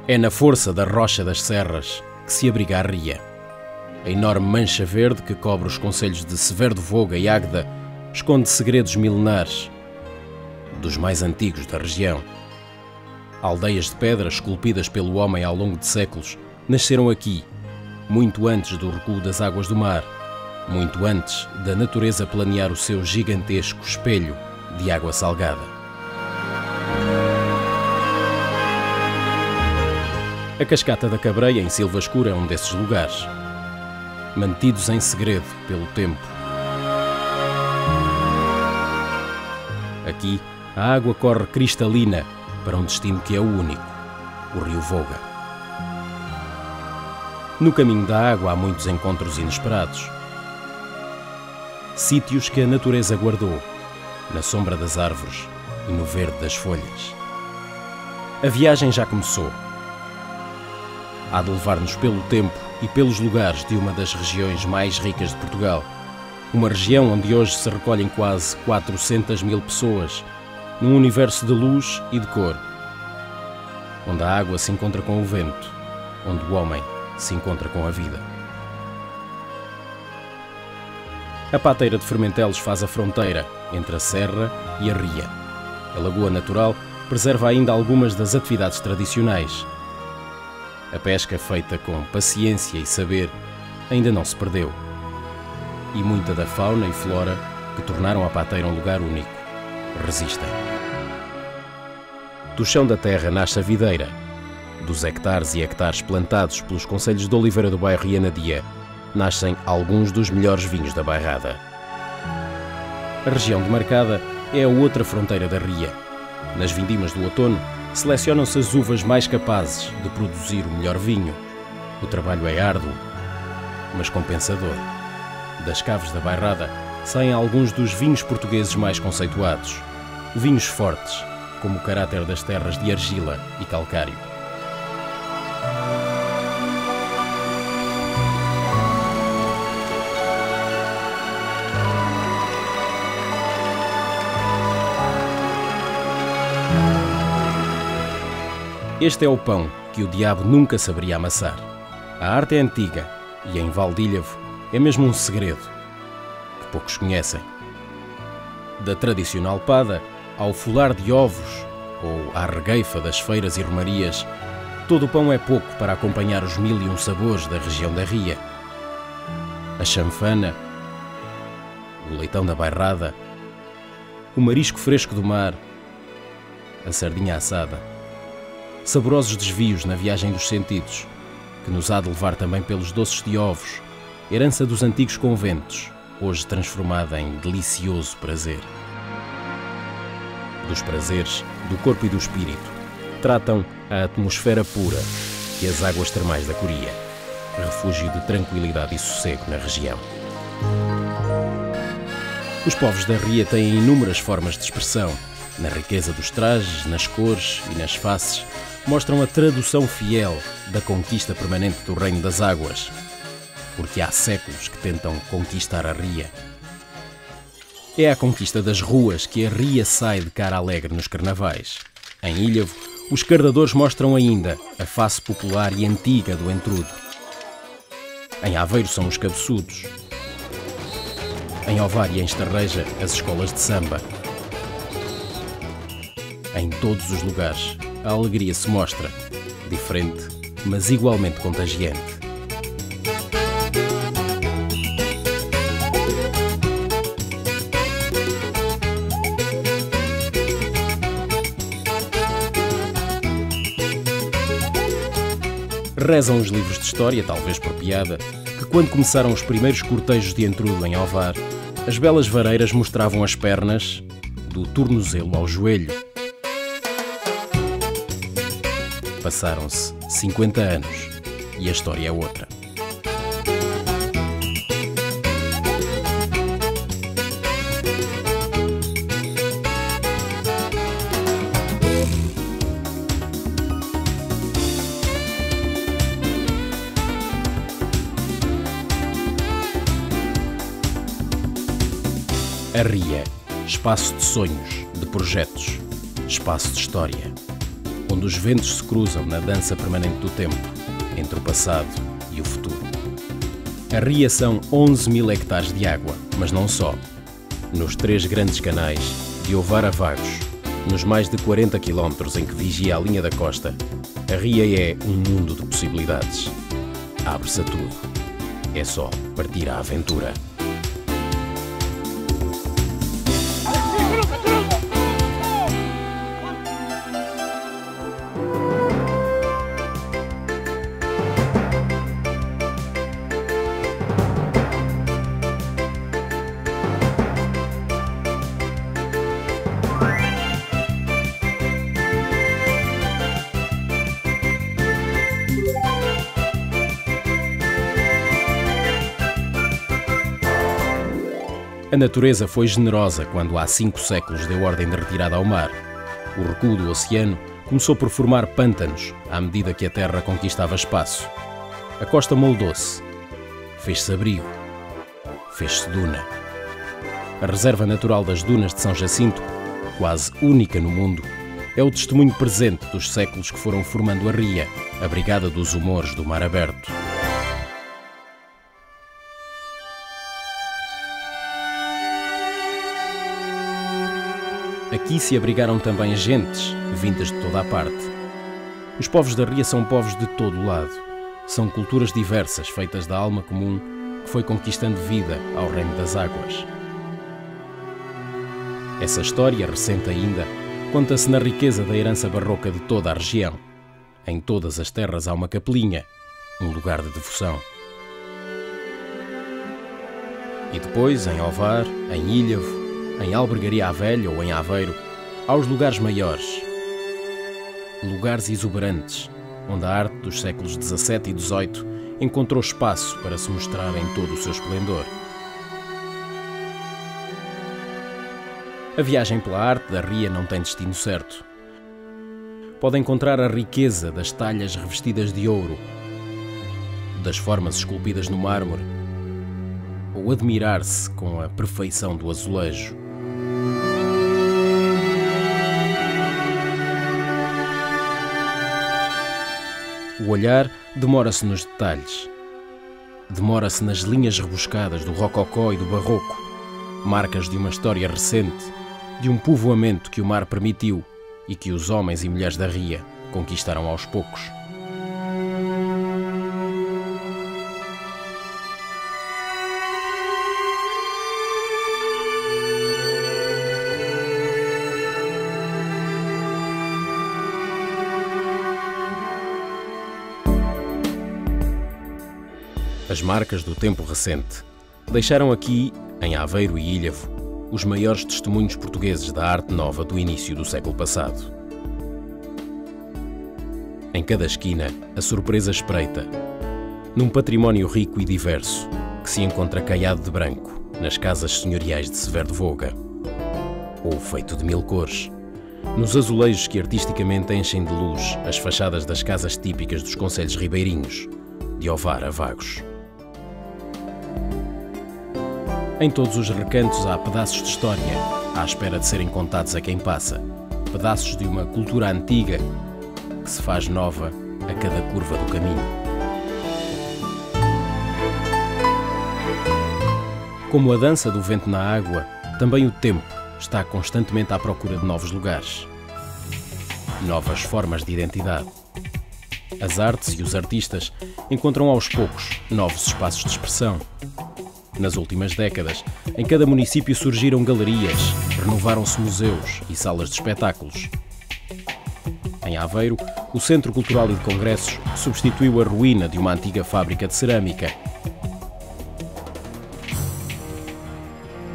É na força da rocha das serras que se abriga a ria. A enorme mancha verde que cobre os concelhos de Severo do Voga e Águeda esconde segredos milenares, dos mais antigos da região. Aldeias de pedra esculpidas pelo homem ao longo de séculos nasceram aqui, muito antes do recuo das águas do mar, muito antes da natureza planear o seu gigantesco espelho de água salgada. A Cascata da Cabreia, em Silva Escura, é um desses lugares, mantidos em segredo pelo tempo. Aqui, a água corre cristalina para um destino que é o único, o rio Voga. No caminho da água há muitos encontros inesperados. Sítios que a natureza guardou, na sombra das árvores e no verde das folhas. A viagem já começou. Há de levar-nos pelo tempo e pelos lugares de uma das regiões mais ricas de Portugal. Uma região onde hoje se recolhem quase 400 mil pessoas, num universo de luz e de cor. Onde a água se encontra com o vento, onde o homem se encontra com a vida. A Pateira de Fermentelos faz a fronteira entre a serra e a ria. A lagoa natural preserva ainda algumas das atividades tradicionais. A pesca feita com paciência e saber ainda não se perdeu. E muita da fauna e flora que tornaram a Pateira um lugar único resistem. Do chão da terra nasce a videira. Dos hectares e hectares plantados pelos concelhos de Oliveira do Bairro e Anadia nascem alguns dos melhores vinhos da Bairrada. A região de Marcada é a outra fronteira da ria. Nas vindimas do outono, selecionam-se as uvas mais capazes de produzir o melhor vinho. O trabalho é árduo, mas compensador. Das caves da Bairrada saem alguns dos vinhos portugueses mais conceituados. Vinhos fortes, como o caráter das terras de argila e calcário. Este é o pão que o diabo nunca saberia amassar. A arte é antiga e em Valdílhavo é mesmo um segredo que poucos conhecem. Da tradicional pada ao folar de ovos ou à regueifa das feiras e romarias, todo o pão é pouco para acompanhar os 1001 sabores da região da ria. A chanfana, o leitão da Bairrada, o marisco fresco do mar, a sardinha assada. Saborosos desvios na viagem dos sentidos, que nos há de levar também pelos doces de ovos, herança dos antigos conventos, hoje transformada em delicioso prazer. Dos prazeres do corpo e do espírito, tratam a atmosfera pura e as águas termais da Coria, refúgio de tranquilidade e sossego na região. Os povos da ria têm inúmeras formas de expressão, na riqueza dos trajes, nas cores e nas faces, mostram a tradução fiel da conquista permanente do Reino das Águas, porque há séculos que tentam conquistar a ria. É a conquista das ruas que a ria sai de cara alegre nos carnavais. Em Ilhavo, os cardadores mostram ainda a face popular e antiga do entrudo. Em Aveiro são os cabeçudos. Em Ovar e em Estarreja, as escolas de samba. Em todos os lugares, a alegria se mostra, diferente, mas igualmente contagiante. Rezam os livros de história, talvez por piada, que quando começaram os primeiros cortejos de entrudo em Ovar, as belas vareiras mostravam as pernas do tornozelo ao joelho. Passaram-se 50 anos e a história é outra. A ria, espaço de sonhos, de projetos, espaço de história. onde os ventos se cruzam na dança permanente do tempo, entre o passado e o futuro. A ria são 11.000 hectares de água, mas não só. Nos 3 grandes canais, de Ovar a Vagos, nos mais de 40 quilómetros em que vigia a linha da costa, a ria é um mundo de possibilidades. Abre-se a tudo. É só partir à aventura. A natureza foi generosa quando há 5 séculos deu ordem de retirada ao mar. O recuo do oceano começou por formar pântanos à medida que a terra conquistava espaço. A costa moldou-se, fez-se abrigo, fez-se duna. A Reserva Natural das Dunas de São Jacinto, quase única no mundo, é o testemunho presente dos séculos que foram formando a ria, a brigada dos humores do mar aberto. Aqui se abrigaram também gentes, vindas de toda a parte. Os povos da ria são povos de todo o lado. São culturas diversas, feitas da alma comum, que foi conquistando vida ao reino das águas. Essa história, recente ainda, conta-se na riqueza da herança barroca de toda a região. Em todas as terras há uma capelinha, um lugar de devoção. E depois, em Ovar, em Ilhavo, em Albergaria à Velha ou em Aveiro, há os lugares maiores. Lugares exuberantes, onde a arte dos séculos XVII e XVIII encontrou espaço para se mostrar em todo o seu esplendor. A viagem pela arte da ria não tem destino certo. Pode encontrar a riqueza das talhas revestidas de ouro, das formas esculpidas no mármore, ou admirar-se com a perfeição do azulejo. O olhar demora-se nos detalhes. Demora-se nas linhas rebuscadas do rococó e do barroco, marcas de uma história recente, de um povoamento que o mar permitiu e que os homens e mulheres da ria conquistaram aos poucos. As marcas do tempo recente deixaram aqui, em Aveiro e Ilhavo, os maiores testemunhos portugueses da arte nova do início do século passado. Em cada esquina, a surpresa espreita, num património rico e diverso que se encontra caiado de branco nas casas senhoriais de Severo de Voga, ou feito de 1000 cores, nos azulejos que artisticamente enchem de luz as fachadas das casas típicas dos concelhos ribeirinhos, de Ovar a Vagos. Em todos os recantos há pedaços de história, à espera de serem contados a quem passa. Pedaços de uma cultura antiga que se faz nova a cada curva do caminho. Como a dança do vento na água, também o tempo está constantemente à procura de novos lugares, novas formas de identidade. As artes e os artistas encontram aos poucos novos espaços de expressão. Nas últimas décadas, em cada município surgiram galerias, renovaram-se museus e salas de espetáculos. Em Aveiro, o Centro Cultural e de Congressos substituiu a ruína de uma antiga fábrica de cerâmica.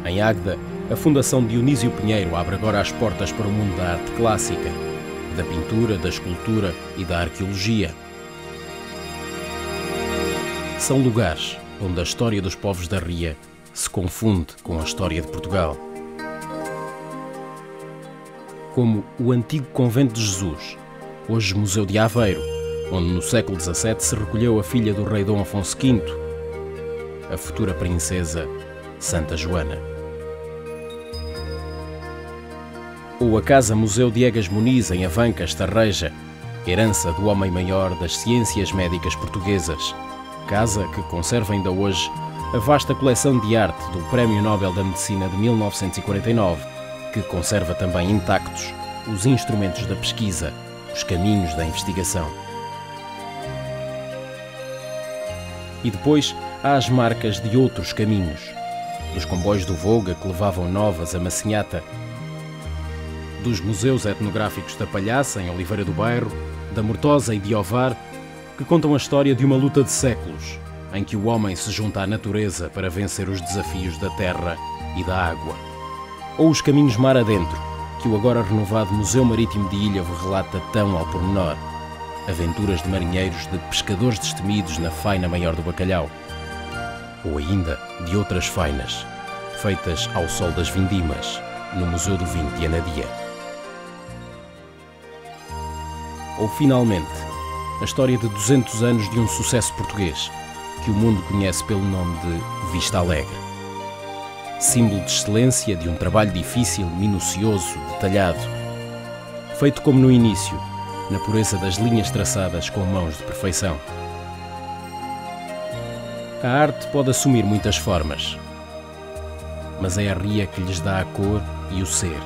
Em Águeda, a Fundação Dionísio Pinheiro abre agora as portas para o mundo da arte clássica, da pintura, da escultura e da arqueologia. São lugares onde a história dos povos da ria se confunde com a história de Portugal. Como o antigo Convento de Jesus, hoje Museu de Aveiro, onde no século XVII se recolheu a filha do rei Dom Afonso V, a futura princesa Santa Joana. Ou fundou a Casa Museu Diegas Muniz em Avancas, Tarreja, herança do homem maior das ciências médicas portuguesas. Casa que conserva ainda hoje a vasta coleção de arte do Prémio Nobel da Medicina de 1949, que conserva também intactos os instrumentos da pesquisa, os caminhos da investigação. E depois há as marcas de outros caminhos, dos comboios do Voga que levavam novas a Massinhata, dos museus etnográficos da Palhaça, em Oliveira do Bairro, da Mortosa e de Ovar, que contam a história de uma luta de séculos, em que o homem se junta à natureza para vencer os desafios da terra e da água. Ou os caminhos mar adentro, que o agora renovado Museu Marítimo de Ilhavo relata tão ao pormenor. Aventuras de marinheiros, de pescadores destemidos na faina maior do bacalhau. Ou ainda de outras fainas, feitas ao sol das vindimas, no Museu do Vinho de Anadia. Ou, finalmente, a história de 200 anos de um sucesso português, que o mundo conhece pelo nome de Vista Alegre. Símbolo de excelência de um trabalho difícil, minucioso, detalhado. Feito como no início, na pureza das linhas traçadas com mãos de perfeição. A arte pode assumir muitas formas, mas é a ria que lhes dá a cor e o ser.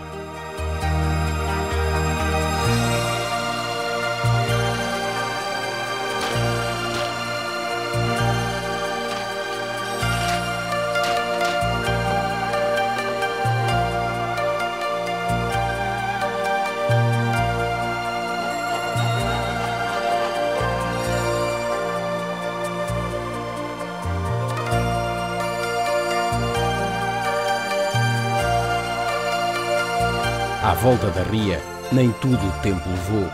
À volta da ria, nem tudo o tempo levou.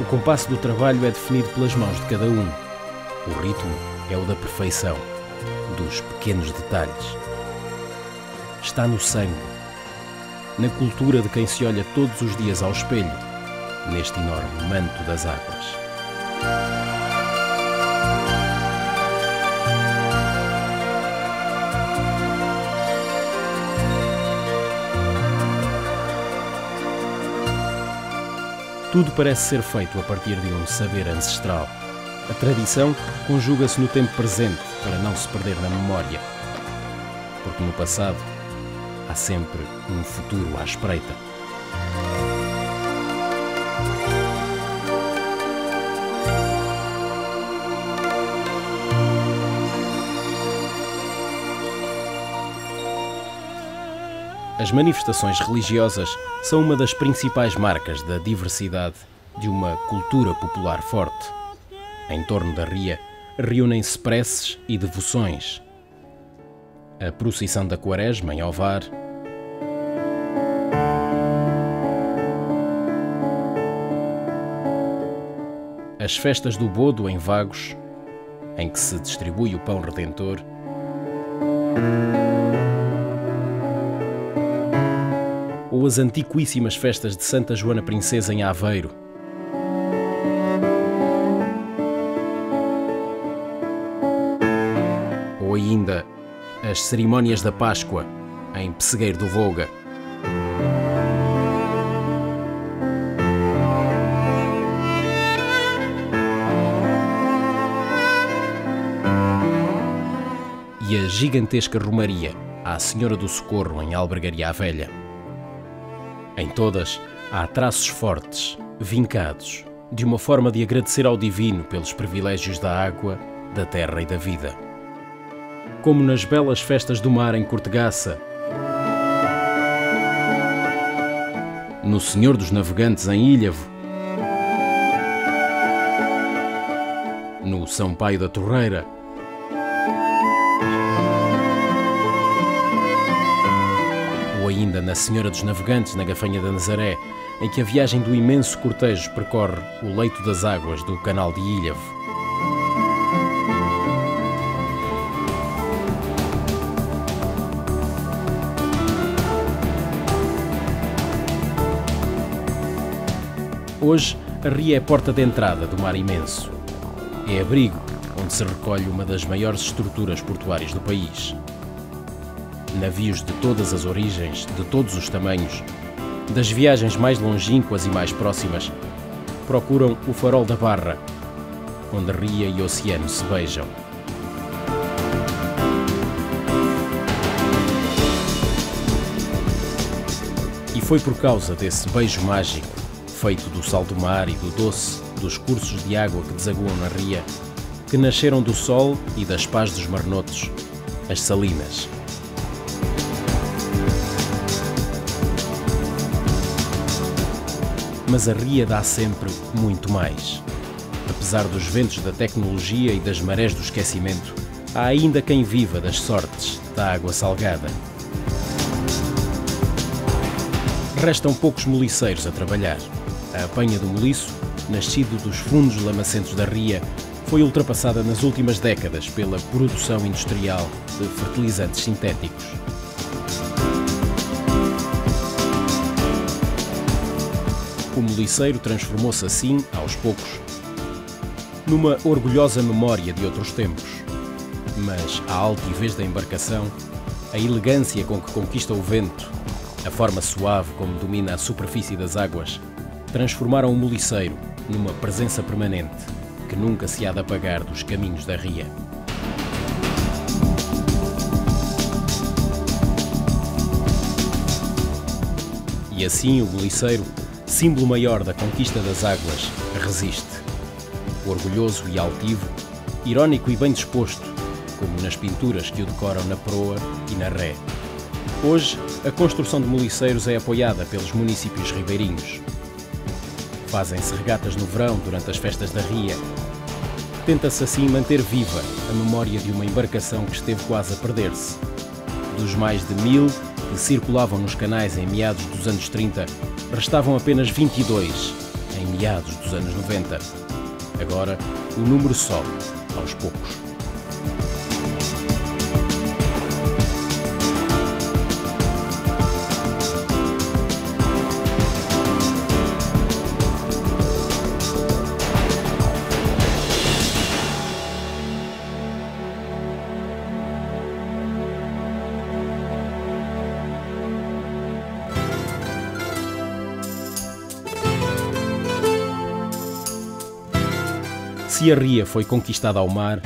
O compasso do trabalho é definido pelas mãos de cada um. O ritmo é o da perfeição, dos pequenos detalhes. Está no sangue, na cultura de quem se olha todos os dias ao espelho, neste enorme manto das águas. Tudo parece ser feito a partir de um saber ancestral. A tradição conjuga-se no tempo presente para não se perder na memória. Porque no passado há sempre um futuro à espreita. As manifestações religiosas são uma das principais marcas da diversidade de uma cultura popular forte. Em torno da ria reúnem-se preces e devoções. A procissão da Quaresma em Ovar, as festas do Bodo em Vagos, em que se distribui o pão redentor, ou as antiquíssimas festas de Santa Joana Princesa em Aveiro. Ou ainda as cerimónias da Páscoa em Pessegueiro do Voga. E a gigantesca romaria à Senhora do Socorro em Albergaria à Velha. Em todas, há traços fortes, vincados, de uma forma de agradecer ao Divino pelos privilégios da água, da terra e da vida. Como nas belas festas do mar em Cortegaça, no Senhor dos Navegantes em Ilhavo, no São Paio da Torreira, ou ainda na Senhora dos Navegantes, na Gafanha da Nazaré, em que a viagem do imenso cortejo percorre o leito das águas do Canal de Ilhavo. Hoje, a ria é a porta de entrada do mar imenso. É abrigo onde se recolhe uma das maiores estruturas portuárias do país. Navios de todas as origens, de todos os tamanhos, das viagens mais longínquas e mais próximas, procuram o farol da Barra, onde ria e oceano se beijam. E foi por causa desse beijo mágico, feito do sal do mar e do doce dos cursos de água que desaguam na ria, que nasceram do sol e das pás dos marnotos, as salinas. Mas a ria dá sempre muito mais. Apesar dos ventos da tecnologia e das marés do esquecimento, há ainda quem viva das sortes da água salgada. Restam poucos moliceiros a trabalhar. A apanha do moliço, nascido dos fundos lamacentos da ria, foi ultrapassada nas últimas décadas pela produção industrial de fertilizantes sintéticos. O moliceiro transformou-se assim, aos poucos, numa orgulhosa memória de outros tempos. Mas a altivez da embarcação, a elegância com que conquista o vento, a forma suave como domina a superfície das águas, transformaram o moliceiro numa presença permanente que nunca se há de apagar dos caminhos da ria. E assim o moliceiro, símbolo maior da conquista das águas, resiste. Orgulhoso e altivo, irónico e bem disposto, como nas pinturas que o decoram na proa e na ré. Hoje, a construção de moliceiros é apoiada pelos municípios ribeirinhos. Fazem-se regatas no verão durante as festas da ria. Tenta-se assim manter viva a memória de uma embarcação que esteve quase a perder-se. Dos mais de 1000 que circulavam nos canais em meados dos anos 30, restavam apenas 22 em meados dos anos 90. Agora, o número sobe aos poucos. Se a ria foi conquistada ao mar,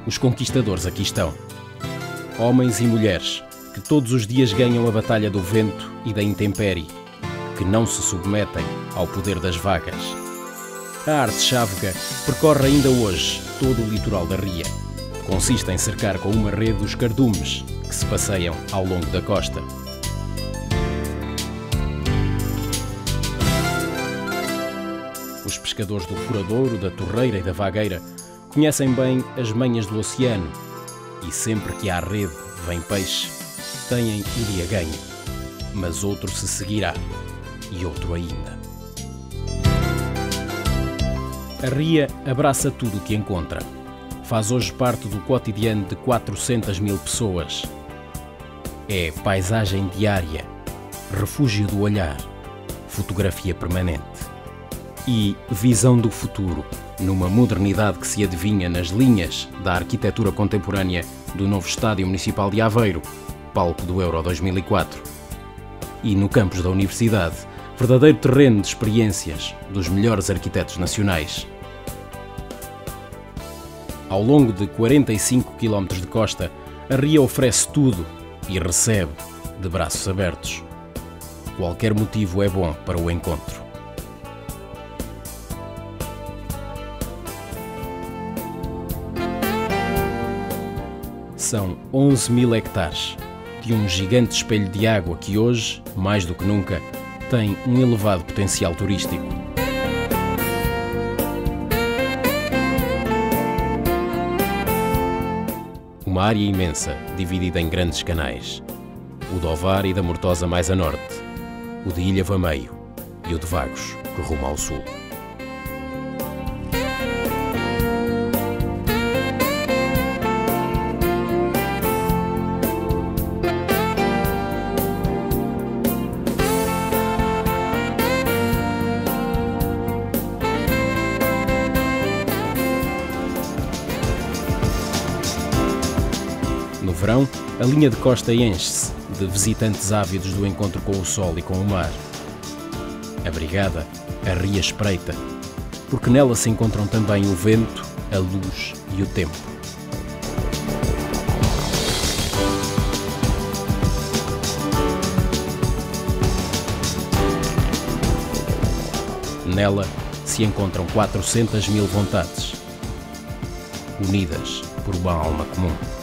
os conquistadores aqui estão. Homens e mulheres que todos os dias ganham a batalha do vento e da intempérie, que não se submetem ao poder das vagas. A arte chávega percorre ainda hoje todo o litoral da ria. Consiste em cercar com uma rede os cardumes que se passeiam ao longo da costa. Os pescadores do furadouro, da torreira e da vagueira conhecem bem as manhas do oceano e sempre que à rede vem peixe, têm o dia ganho, mas outro se seguirá e outro ainda. A ria abraça tudo o que encontra. Faz hoje parte do cotidiano de 400.000 pessoas. É paisagem diária, refúgio do olhar, fotografia permanente. E visão do futuro, numa modernidade que se adivinha nas linhas da arquitetura contemporânea do novo Estádio Municipal de Aveiro, palco do Euro 2004. E no campus da Universidade, verdadeiro terreno de experiências dos melhores arquitetos nacionais. Ao longo de 45 km de costa, a ria oferece tudo e recebe de braços abertos. Qualquer motivo é bom para o encontro. São 11.000 hectares de um gigante espelho de água que hoje, mais do que nunca, tem um elevado potencial turístico. Uma área imensa, dividida em grandes canais. O de Ovar e da Mortosa mais a norte, o de Ilhavo a meio e o de Vagos, que rumo ao sul. No verão, a linha de costa enche-se de visitantes ávidos do encontro com o sol e com o mar. A brigada, a ria espreita, porque nela se encontram também o vento, a luz e o tempo. Nela se encontram 400.000 vontades, unidas por uma alma comum.